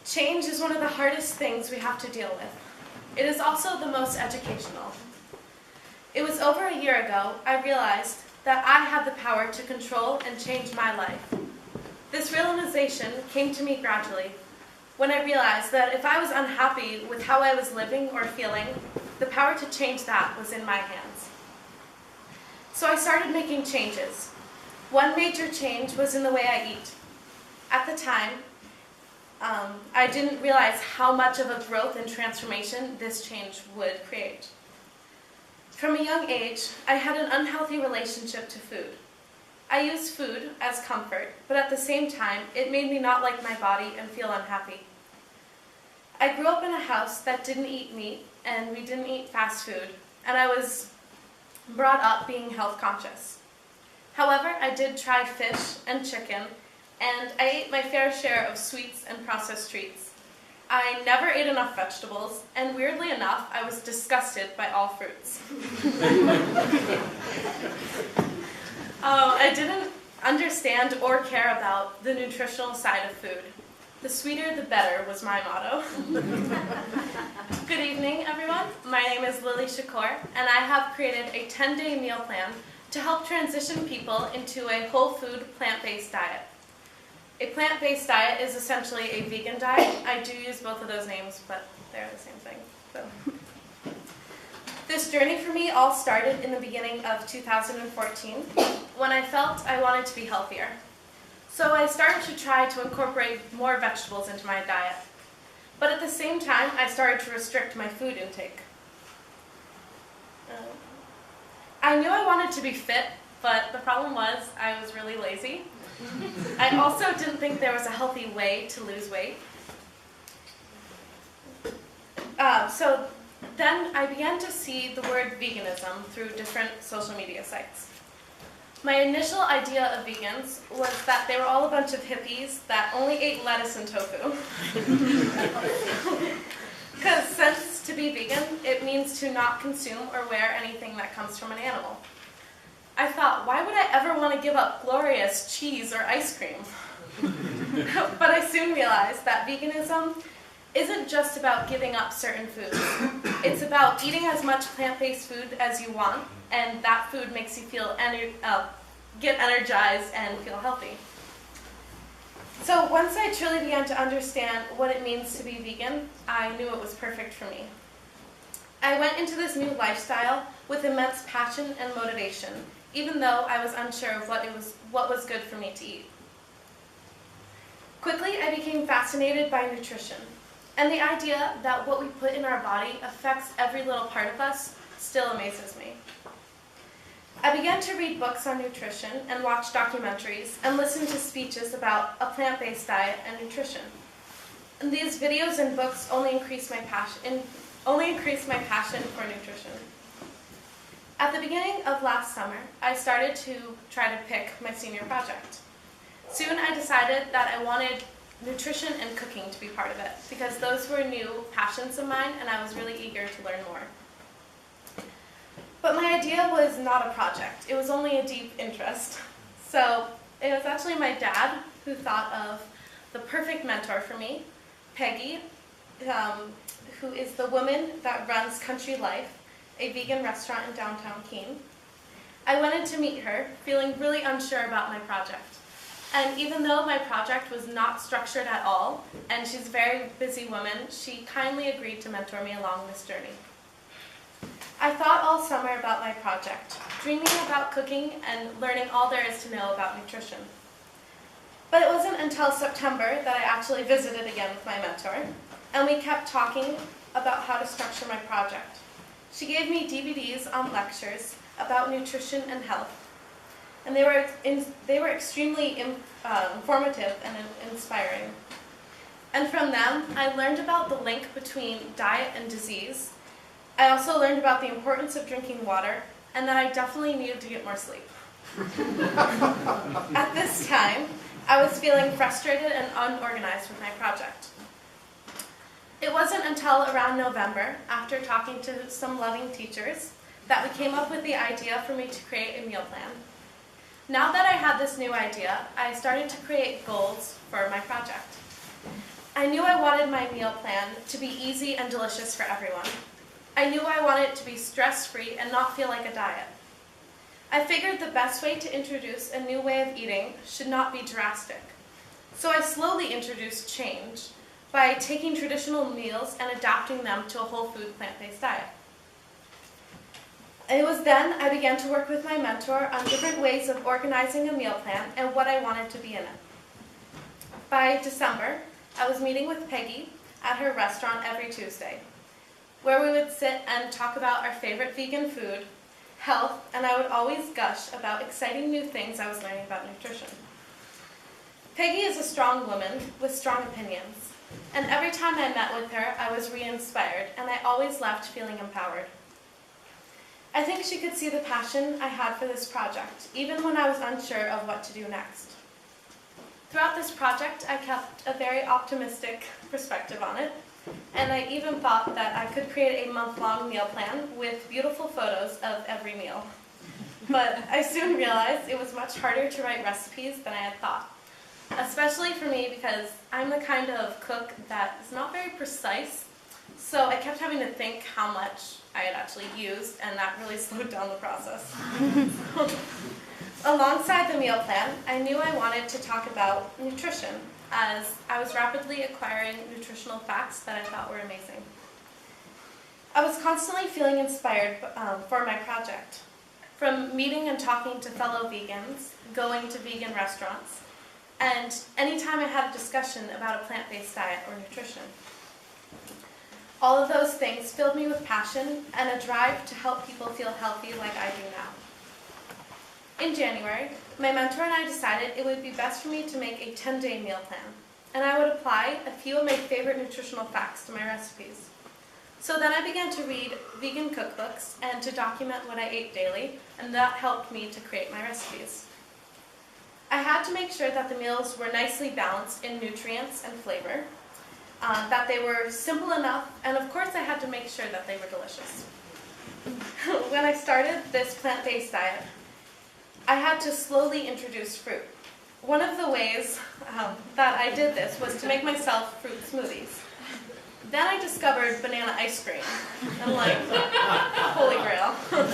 Change is one of the hardest things we have to deal with. It is also the most educational. It was over a year ago I realized that I had the power to control and change my life. This realization came to me gradually when I realized that if I was unhappy with how I was living or feeling, the power to change that was in my hands. So I started making changes. One major change was in the way I eat. At the time, I didn't realize how much of a growth and transformation this change would create. From a young age, I had an unhealthy relationship to food. I used food as comfort, but at the same time, it made me not like my body and feel unhappy. I grew up in a house that didn't eat meat, and we didn't eat fast food, and I was brought up being health conscious. However, I did try fish and chicken, and I ate my fair share of sweets and processed treats. I never ate enough vegetables, and weirdly enough, I was disgusted by all fruits. I didn't understand or care about the nutritional side of food. The sweeter, the better was my motto. Good evening, everyone. My name is Lily Shakur, and I have created a 10-day meal plan to help transition people into a whole food, plant-based diet. A plant-based diet is essentially a vegan diet. I do use both of those names, but they're the same thing. So. This journey for me all started in the beginning of 2014 when I felt I wanted to be healthier. So I started to try to incorporate more vegetables into my diet. But at the same time, I started to restrict my food intake. I knew I wanted to be fit, but the problem was I was really lazy. I also didn't think there was a healthy way to lose weight. So then I began to see the word veganism through different social media sites. My initial idea of vegans was that they were all a bunch of hippies that only ate lettuce and tofu. Because since to be vegan, it means to not consume or wear anything that comes from an animal. I thought, why would I ever want to give up glorious cheese or ice cream? But I soon realized that veganism isn't just about giving up certain foods. It's about eating as much plant-based food as you want, and that food makes you feel get energized and feel healthy. So once I truly began to understand what it means to be vegan, I knew it was perfect for me. I went into this new lifestyle with immense passion and motivation, even though I was unsure of what was good for me to eat. Quickly, I became fascinated by nutrition, and the idea that what we put in our body affects every little part of us still amazes me. I began to read books on nutrition and watch documentaries and listen to speeches about a plant-based diet and nutrition. And these videos and books only increased my passion for nutrition. At the beginning of last summer, I started to try to pick my senior project. Soon I decided that I wanted nutrition and cooking to be part of it because those were new passions of mine and I was really eager to learn more. But my idea was not a project. It was only a deep interest. So it was actually my dad who thought of the perfect mentor for me, Peggy, who is the woman that runs Country Life, a vegan restaurant in downtown Keene. I went to meet her, feeling really unsure about my project. And even though my project was not structured at all, and she's a very busy woman, she kindly agreed to mentor me along this journey. I thought all summer about my project, dreaming about cooking and learning all there is to know about nutrition. But it wasn't until September that I actually visited again with my mentor, and we kept talking about how to structure my project. She gave me DVDs on lectures about nutrition and health, and they were extremely informative and inspiring. And from them, I learned about the link between diet and disease. I also learned about the importance of drinking water, and that I definitely needed to get more sleep. At this time, I was feeling frustrated and unorganized with my project. It wasn't until around November, after talking to some loving teachers, that we came up with the idea for me to create a meal plan. Now that I had this new idea, I started to create goals for my project. I I knew I wanted my meal plan to be easy and delicious for everyone. I knew I wanted it to be stress-free and not feel like a diet. I figured the best way to introduce a new way of eating should not be drastic. So I slowly introduced change by taking traditional meals and adapting them to a whole food plant-based diet. It was then I began to work with my mentor on different ways of organizing a meal plan and what I wanted to be in it. By December, I was meeting with Peggy at her restaurant every Tuesday, where we would sit and talk about our favorite vegan food, health, and I would always gush about exciting new things I was learning about nutrition. Peggy is a strong woman with strong opinions, and every time I met with her, I was re-inspired, and I always left feeling empowered. I think she could see the passion I had for this project, even when I was unsure of what to do next. Throughout this project, I kept a very optimistic perspective on it, and I even thought that I could create a month-long meal plan with beautiful photos of every meal. But I soon realized it was much harder to write recipes than I had thought, especially for me because I'm the kind of cook that is not very precise, so I kept having to think how much I had actually used, and that really slowed down the process. Alongside the meal plan, I knew I wanted to talk about nutrition, as I was rapidly acquiring nutritional facts that I thought were amazing. I was constantly feeling inspired for my project, from meeting and talking to fellow vegans, going to vegan restaurants, and anytime I had a discussion about a plant-based diet or nutrition. All of those things filled me with passion and a drive to help people feel healthy like I do now. In January, my mentor and I decided it would be best for me to make a 10-day meal plan, and I would apply a few of my favorite nutritional facts to my recipes. So then I began to read vegan cookbooks and to document what I ate daily, and that helped me to create my recipes. I had to make sure that the meals were nicely balanced in nutrients and flavor, that they were simple enough, and of course I had to make sure that they were delicious. When I started this plant-based diet, I had to slowly introduce fruit. One of the ways that I did this was to make myself fruit smoothies. Then I discovered banana ice cream. I'm like, holy grail. So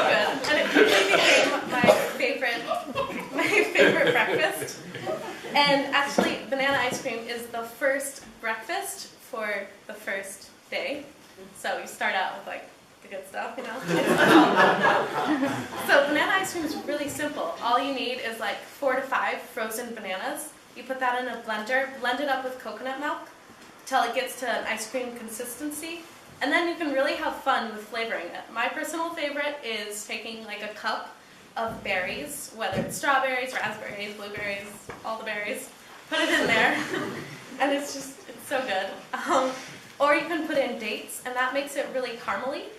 good. And it quickly became my favorite breakfast. And actually, banana ice cream is the first breakfast for the first day. So you start out with like the good stuff, you know? So banana ice cream is really simple. All you need is like 4 to 5 frozen bananas. You put that in a blender, blend it up with coconut milk till it gets to an ice cream consistency, and then you can really have fun with flavoring it. My personal favorite is taking like a cup of berries, whether it's strawberries, raspberries, blueberries, all the berries, put it in there, and it's so good. Or you can put in dates, and that makes it really caramely,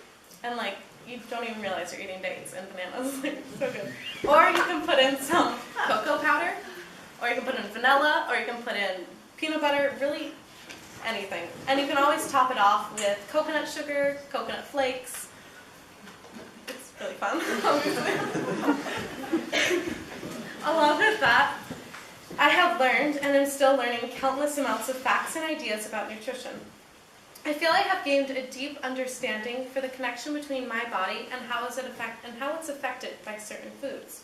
and like you don't even realize you're eating dates and bananas. It's so good. Or you can put in some cocoa powder, or you can put in vanilla, or you can put in peanut butter, really anything. And you can always top it off with coconut sugar, coconut flakes. It's really fun, obviously. Along with that, I have learned, and am still learning, countless amounts of facts and ideas about nutrition. I feel I have gained a deep understanding for the connection between my body and how it's affected by certain foods.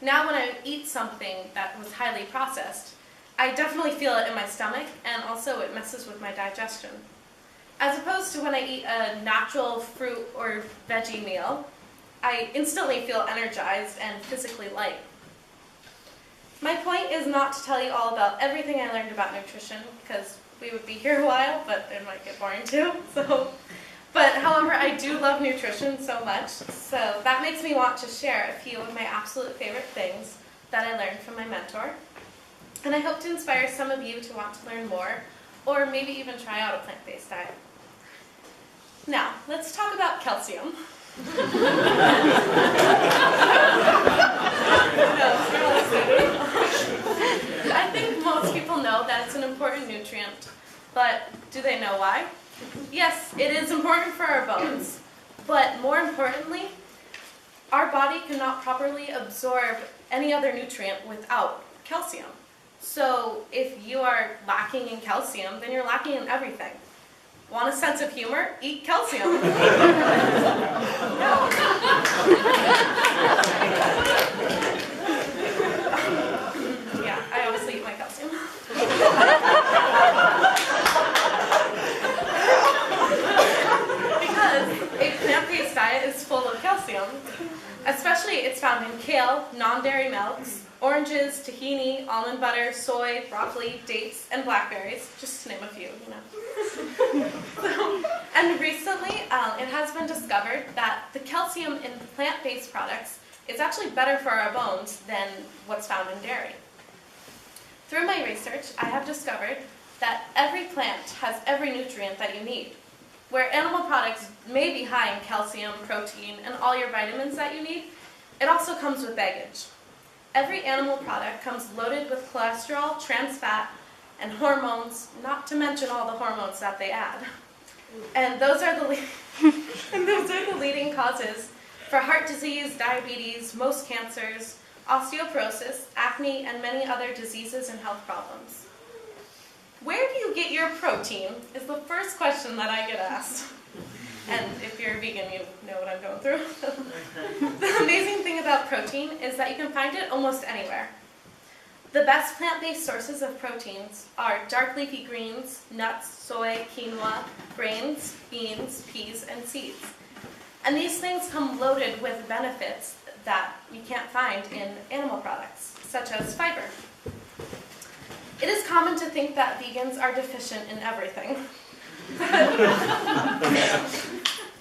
Now when I eat something that was highly processed, I definitely feel it in my stomach, and also it messes with my digestion. As opposed to when I eat a natural fruit or veggie meal, I instantly feel energized and physically light. My point is not to tell you all about everything I learned about nutrition, because we would be here a while, but it might get boring too. But however, I do love nutrition so much, so that makes me want to share a few of my absolute favorite things that I learned from my mentor. And I hope to inspire some of you to want to learn more, or maybe even try out a plant-based diet. Now, let's talk about calcium. I think most people know that it's an important nutrient, but do they know why? Yes, it is important for our bones, but more importantly, our body cannot properly absorb any other nutrient without calcium. So if you are lacking in calcium, then you're lacking in everything. Want a sense of humor? Eat calcium. Yeah, I obviously eat my calcium. Because a plant-based diet is full of calcium. Especially it's found in kale, non-dairy milks, oranges, tahini, almond butter, soy, broccoli, dates, and blackberries, just to name a few, And recently, it has been discovered that the calcium in plant-based products is actually better for our bones than what's found in dairy. Through my research, I have discovered that every plant has every nutrient that you need. Where animal products may be high in calcium, protein, and all your vitamins that you need, it also comes with baggage. Every animal product comes loaded with cholesterol, trans fat, and hormones, not to mention all the hormones that they add. And those are the leading causes for heart disease, diabetes, most cancers, osteoporosis, acne, and many other diseases and health problems. Where do you get your protein is the first question that I get asked. And if you're a vegan, you know what I'm going through. The amazing thing about protein is that you can find it almost anywhere. The best plant-based sources of proteins are dark leafy greens, nuts, soy, quinoa, grains, beans, peas, and seeds. And these things come loaded with benefits that we can't find in animal products, such as fiber. It is common to think that vegans are deficient in everything.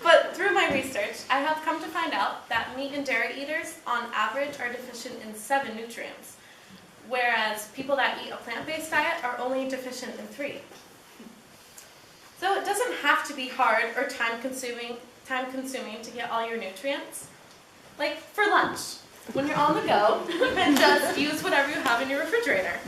But through my research, I have come to find out that meat and dairy eaters, on average, are deficient in 7 nutrients, whereas people that eat a plant-based diet are only deficient in 3. So it doesn't have to be hard or time-consuming to get all your nutrients. Like for lunch, when you're on the go, you can just use whatever you have in your refrigerator.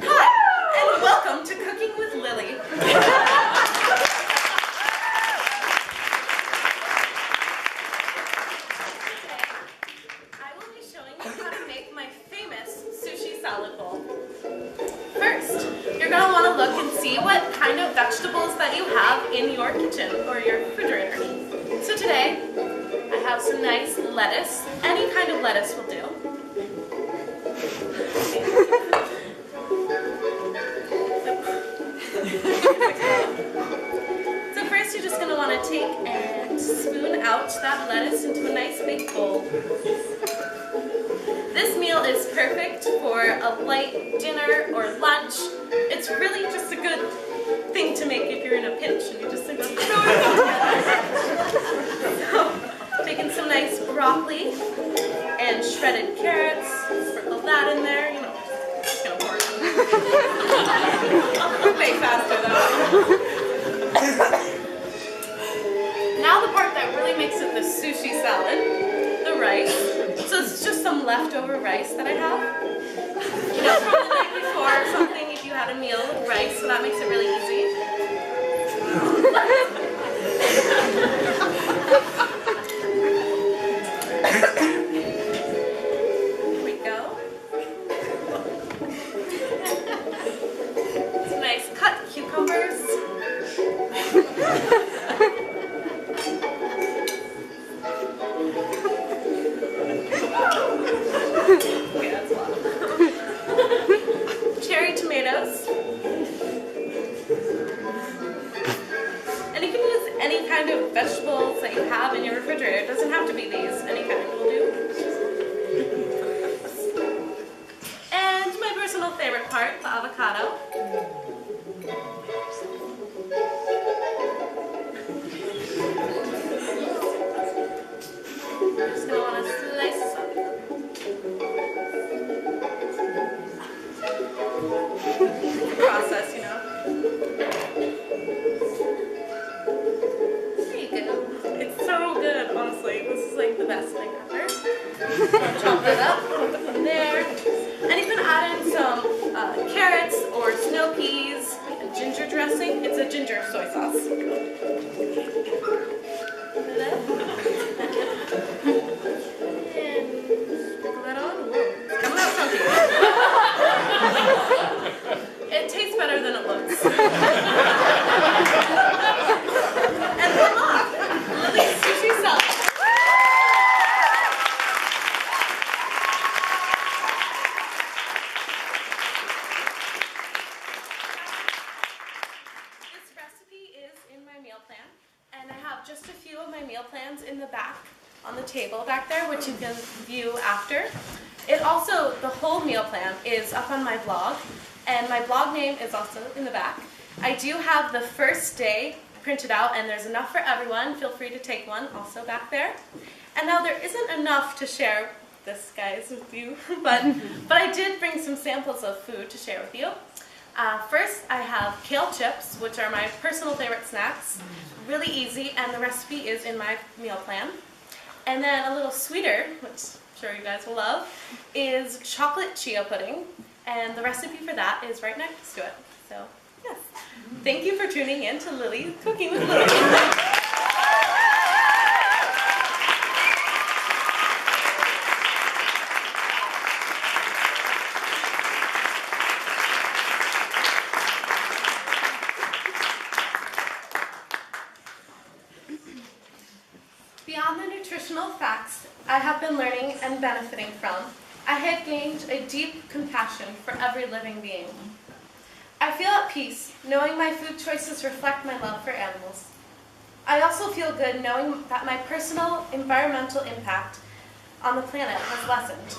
Hi, and welcome to Cooking with Lily. I will be showing you how to make my famous sushi salad bowl. First, you're going to want to look and see what kind of vegetables that you have in your kitchen or your refrigerator. So today, I have some nice lettuce. Any kind of lettuce will do. So first, you're just going to want to take and spoon out that lettuce into a nice big bowl. This meal is perfect for a light dinner or lunch. It's really just a good thing to make if you're in a pinch and you just like, So, taking some nice broccoli and shredded carrots, sprinkle that in there, just gonna pour it in. Way faster though. Now the part that really makes it the sushi salad, the rice. So it's just some leftover rice that I have. From the night before or something, if you had a meal with rice, so that makes it really easy. Here we go. Some nice cut cucumbers. Okay, that's a lot. Cherry tomatoes. And you can use any kind of vegetables that you have in your refrigerator. It doesn't have to be these. Any kind will do. And my personal favorite part, the avocado. You're just going to want to slice this up. Process, There you go. It's so good, honestly. This is like the best thing ever. Chop that up. It tastes better than it looks. And voila! Lily's sushi salad. This recipe is in my meal plan, and I have just a few of my meal plans in the back on the table back there, which you can view after. It also, the whole meal plan is up on my blog, and my blog name is also in the back. I do have the first day printed out, and there's enough for everyone. Feel free to take one, also back there. And now there isn't enough to share this, guys, with you, but I did bring some samples of food to share with you. First, I have kale chips, which are my personal favorite snacks. Really easy, and the recipe is in my meal plan. And then a little sweeter, which I'm sure you guys will love, is chocolate chia pudding. And the recipe for that is right next to it. So, yes. Thank you for tuning in to Lily Cooking with Lily. Beyond the nutritional facts I have been learning and benefiting from, I had gained a deep compassion for every living being. I feel at peace knowing my food choices reflect my love for animals. I also feel good knowing that my personal environmental impact on the planet has lessened.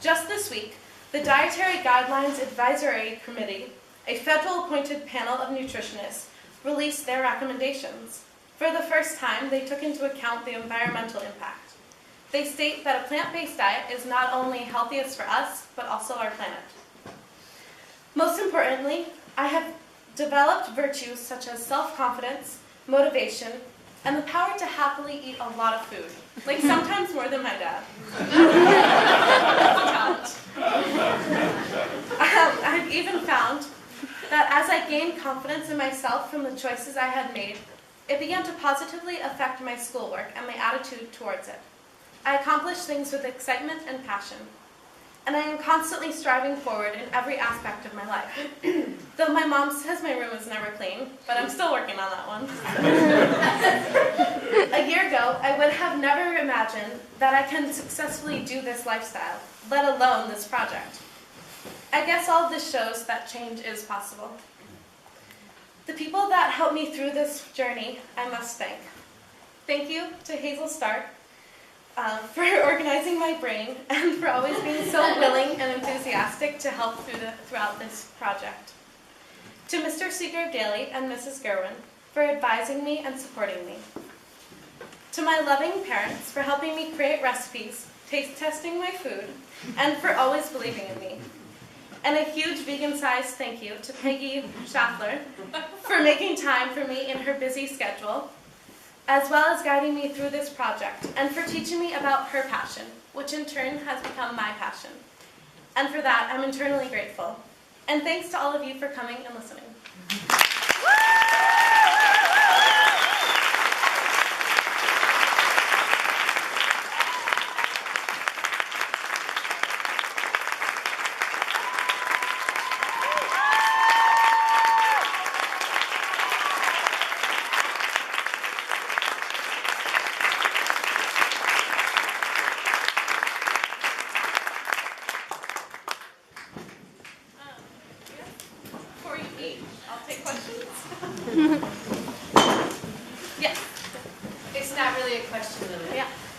Just this week, the Dietary Guidelines Advisory Committee, a federal appointed panel of nutritionists, released their recommendations. For the first time, they took into account the environmental impact. They state that a plant-based diet is not only healthiest for us, but also our planet. Most importantly, I have developed virtues such as self-confidence, motivation, and the power to happily eat a lot of food, like sometimes more than my dad. I've even found that as I gained confidence in myself from the choices I had made, it began to positively affect my schoolwork and my attitude towards it. I accomplish things with excitement and passion, and I am constantly striving forward in every aspect of my life. Though my mom says my room is never clean, but I'm still working on that one. A year ago, I would have never imagined that I can successfully do this lifestyle, let alone this project. I guess all of this shows that change is possible. The people that helped me through this journey, I must thank. Thank you to Hazel Stark for organizing my brain and for always being so willing and enthusiastic to help throughout this project. To Mr. Seagrave Daly and Mrs. Gerwin for advising me and supporting me. To my loving parents for helping me create recipes, taste testing my food, and for always believing in me. And a huge vegan-sized thank you to Peggy Schaffler for making time for me in her busy schedule, as well as guiding me through this project, and for teaching me about her passion, which in turn has become my passion. And for that, I'm eternally grateful. And thanks to all of you for coming and listening.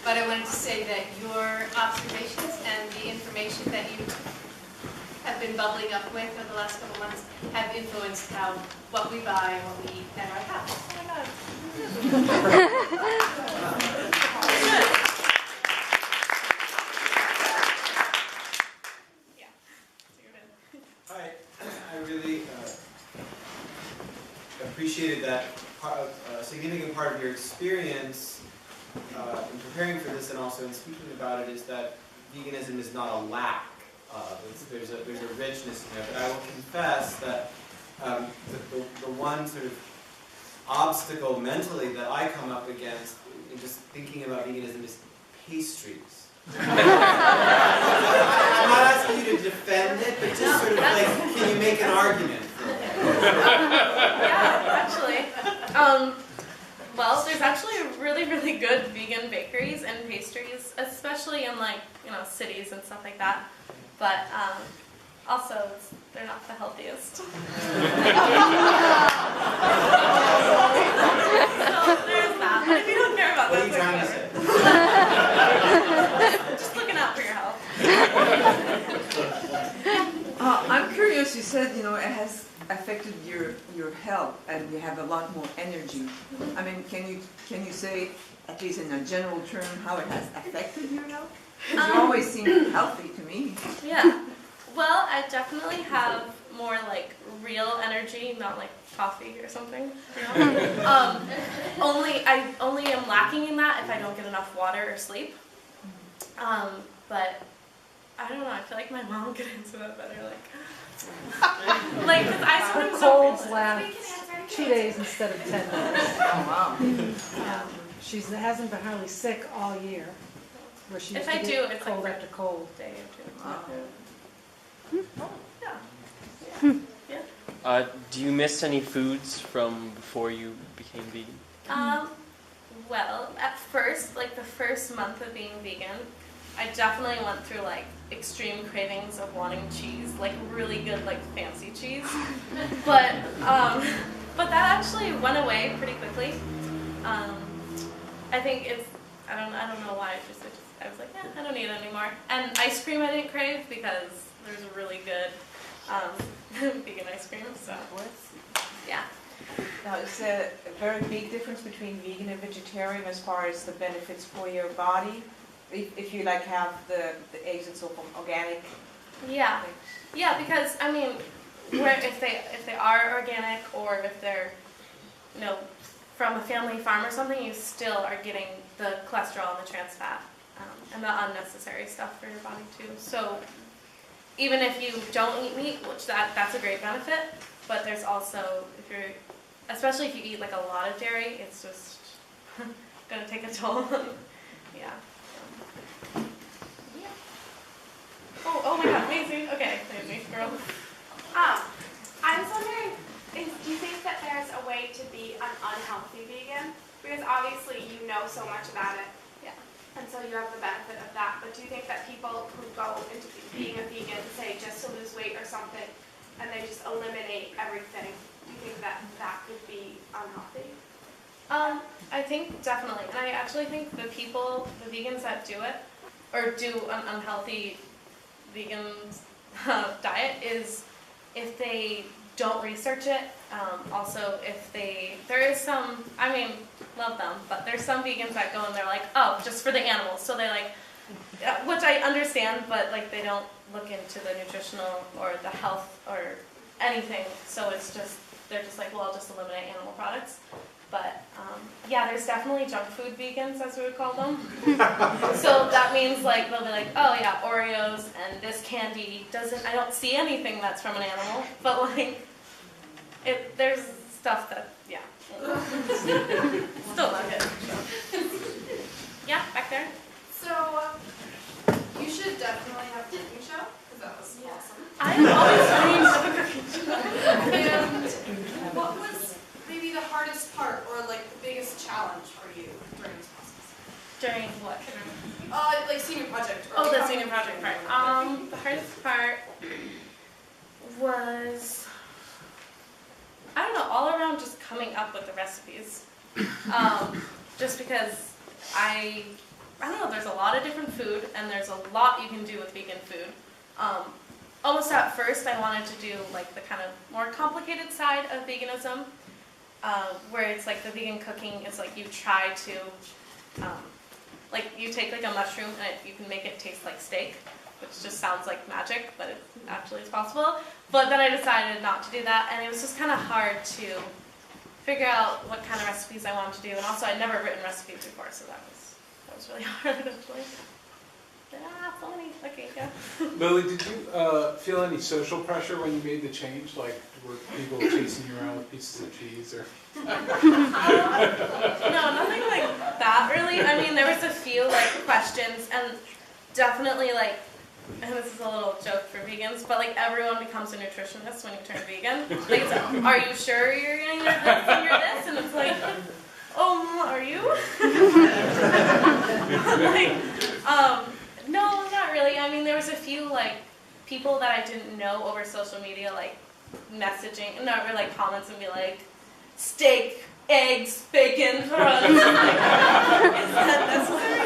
But I wanted to say that your observations and the information that you have been bubbling up with over the last couple months have influenced what we buy and what we eat at our house. Oh my God. Hi, I really appreciated that a significant part of your experience in preparing for this and also in speaking about it is that veganism is not a lack. There's a richness in there. But I will confess that the one sort of obstacle mentally that I come up against in just thinking about veganism is pastries. I'm not asking you to defend it, but just sort of like, can you make an argument? Yeah, actually. Well, there's actually really, really good vegan bakeries and pastries, especially in like, cities and stuff like that. But also, they're not the healthiest. So there's that. But if you don't care about What are that, you trying to say? just looking out for your health. I'm curious, you said, it has affected your health and you have a lot more energy. I mean, can you say, at least in a general term, how it has affected your health? 'Cause you always seem healthy to me. Yeah. Well, I definitely have more like real energy, not like coffee or something. I only am lacking in that if I don't get enough water or sleep. But I don't know. I feel like my mom could answer that better. Like, cause I Her sometimes colds don't. last 2 days instead of 10 days. Oh, wow. She hasn't been hardly sick all year, where she used If to I do, get it's cold like after cold. Day or two. Wow. Yeah. Do you miss any foods from before you became vegan? Well, at first, like the first month of being vegan, I definitely went through like extreme cravings of wanting cheese, like really good, like fancy cheese. But that actually went away pretty quickly. I think I don't know why. I was like, I don't need it anymore. And ice cream I didn't crave because there's a really good vegan ice cream. So yeah. Now, is there a very big difference between vegan and vegetarian as far as the benefits for your body? If you like have the eggs and so from organic? Yeah. Yeah, because I mean, if they are organic or if they're from a family farm or something, you still are getting the cholesterol and the trans fat and the unnecessary stuff for your body too. So even if you don't eat meat, which that's a great benefit, but there's also especially if you eat like a lot of dairy, it's just gonna take a toll. Yeah. Oh my God, Maisie. Okay, Maisie, girl. I was wondering, do you think that there's a way to be an unhealthy vegan? Because obviously you know so much about it, Yeah. and so you have the benefit of that. But do you think that people who go into being a vegan, say just to lose weight or something, and they just eliminate everything, do you think that could be unhealthy? I think definitely, and I actually think the vegans that do it, or do an unhealthy vegan diet, is if they don't research it. Also, if there is some, I mean, love them, but there's some vegans that go and they're like, oh, just for the animals. So they like, which I understand, but like they don't look into the nutritional or the health or anything. So they're just like, well, I'll just eliminate animal products. But yeah, there's definitely junk food vegans, as we would call them. So that means like they'll be like, oh yeah, Oreos and this candy I don't see anything that's from an animal, but like there's stuff that still not good. So. Yeah, back there. So you should definitely have a cooking show because that was awesome. I've always dreamed of a cooking show. And what was maybe the hardest part or like the biggest challenge for you during this process? During what? Like senior project. Oh, the senior project part. The hardest part was, I don't know, all around just coming up with the recipes. Just because I don't know, there's a lot of different food and there's a lot you can do with vegan food. Almost at first I wanted to do like the kind of more complicated side of veganism, where it's like the vegan cooking is like you try to, like you take like a mushroom and you can make it taste like steak, which just sounds like magic, but it actually is possible. But then I decided not to do that, and it was just kind of hard to figure out what kind of recipes I wanted to do, and also I'd never written recipes before, so that was really hard actually. So many. Okay, yeah. Lily, did you feel any social pressure when you made the change? Like, were people chasing you around with pieces of cheese or? No, nothing like that really. I mean, there was a few like questions, and definitely like and this is a little joke for vegans, but like everyone becomes a nutritionist when you turn vegan. Like, it's like, are you sure you're getting this and you're this? And it's like, are you? Like, no, not really. I mean, there was a few like people that I didn't know over social media, like messaging, or like comments and be like, steak, eggs, bacon, runs. Is that necessary?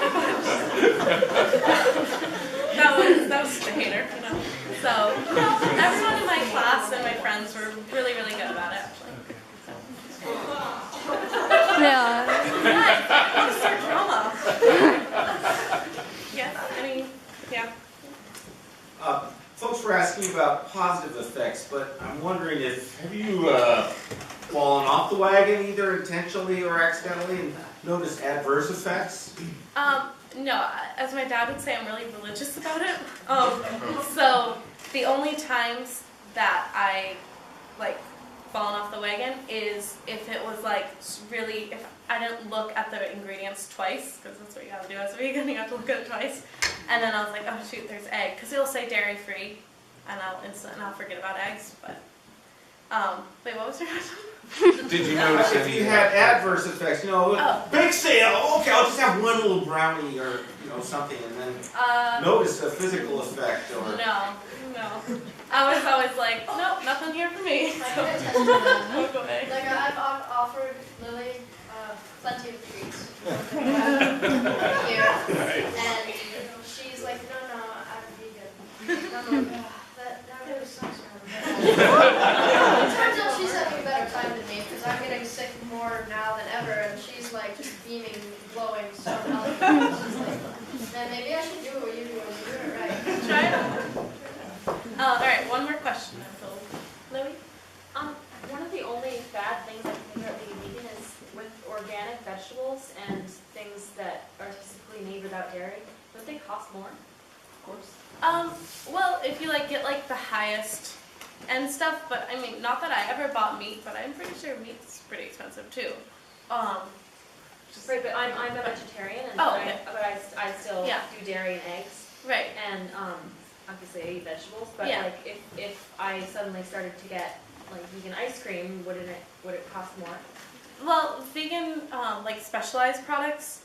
that was the hater, you know. So, no, everyone in my class and my friends were really, really good about it, actually. Yeah. Nice. Start drama. Yes, I mean, yeah. Folks were asking about positive effects, but I'm wondering have you fallen off the wagon either intentionally or accidentally and noticed adverse effects? No, as my dad would say, I'm really religious about it. So the only times that I like fallen off the wagon is if it was like really, if I didn't look at the ingredients twice, because that's what you gotta do as a vegan, you have to look at it twice. And then I was like, oh shoot, there's egg, because it'll say dairy free, and I'll forget about eggs. But wait, what was your question? Did you notice if you had adverse effects? You know, bake sale. Okay, I'll just have one little brownie or something, and then notice a physical effect or. No. I was always like, nope, nothing here for me. So, go ahead. Like I've offered Lily plenty of treats here, and she's like, no, I'm vegan. I'm like, that really sucks. Turns out she's having a better time than me because I'm getting sick more now than ever, and she's like just beaming, glowing, so healthy. She's like, man, maybe I should do what you do and you're doing it right. Try it. All right, one more question. Louie? One of the only bad things I can think about being vegan is with organic vegetables and things that are specifically made without dairy. Don't they cost more? Of course. Well, if you like get like the highest end stuff, but I mean, not that I ever bought meat, but I'm pretty sure meat's pretty expensive too. Right, but I'm a vegetarian, and okay. but I still do dairy and eggs. Right. And obviously I eat vegetables, but like if I suddenly started to get like vegan ice cream, would it cost more? Well, vegan like specialized products,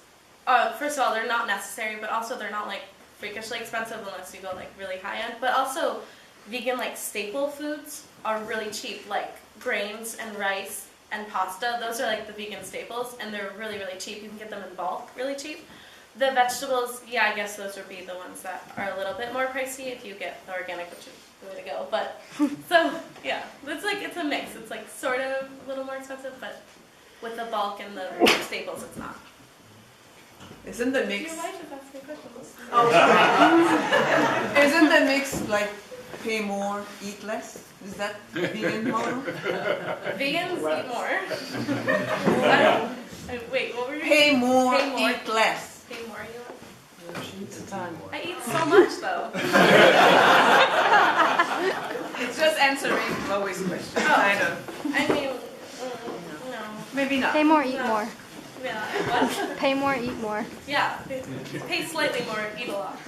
first of all, they're not necessary, but also they're not like freakishly expensive unless you go like really high end. But also, vegan like staple foods are really cheap, like grains and rice and pasta. Those are like the vegan staples, and they're really, really cheap. You can get them in bulk, really cheap. The vegetables, I guess those would be the ones that are a little bit more pricey if you get the organic, which is the way to go. But so yeah, it's a mix. It's like sort of a little more expensive, but with the bulk and the staples, it's not. Isn't the mix? Your wife is asking questions. Oh, sorry. Isn't the mix like pay more, eat less? Is that vegan model? Vegans eat more. Wait, what were you? Pay more, eat less. Pay more, eat less? She eats a ton. I eat so much though. It's just answering Chloe's question. Oh. I know. I mean, no. Maybe not. Pay more, eat No. more. Yeah, what? Pay more, eat more. Yeah, pay slightly more, eat a lot.